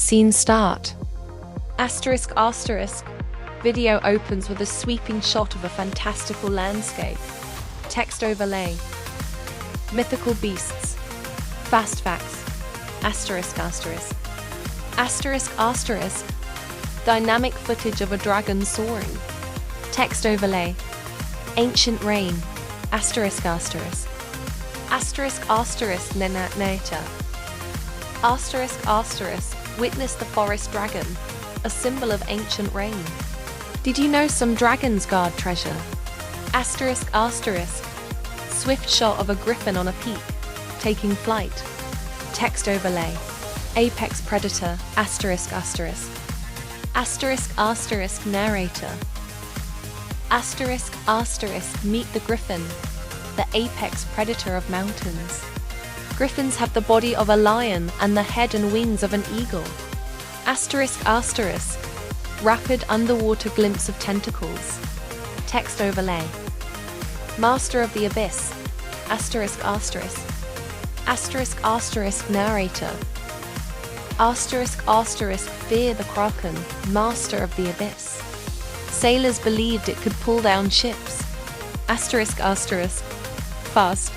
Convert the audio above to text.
Scene start. Asterisk asterisk. Video opens with a sweeping shot of a fantastical landscape. Text overlay. Mythical beasts. Fast facts. Asterisk asterisk. Asterisk asterisk. Dynamic footage of a dragon soaring. Text overlay. Ancient rain. Asterisk asterisk. Asterisk asterisk nature. Asterisk asterisk. Witness the forest dragon, a symbol of ancient rain. Did you know some dragons guard treasure? Asterisk asterisk. Swift shot of a griffin on a peak, taking flight. Text overlay. Apex predator. Asterisk asterisk. Asterisk asterisk narrator. Asterisk asterisk. Meet the griffin, the apex predator of mountains. Griffins have the body of a lion and the head and wings of an eagle. Asterisk asterisk. Rapid underwater glimpse of tentacles. Text overlay. Master of the abyss. Asterisk asterisk. Asterisk asterisk narrator. Asterisk asterisk. Fear the kraken, master of the abyss. Sailors believed it could pull down ships. Asterisk asterisk. Fast.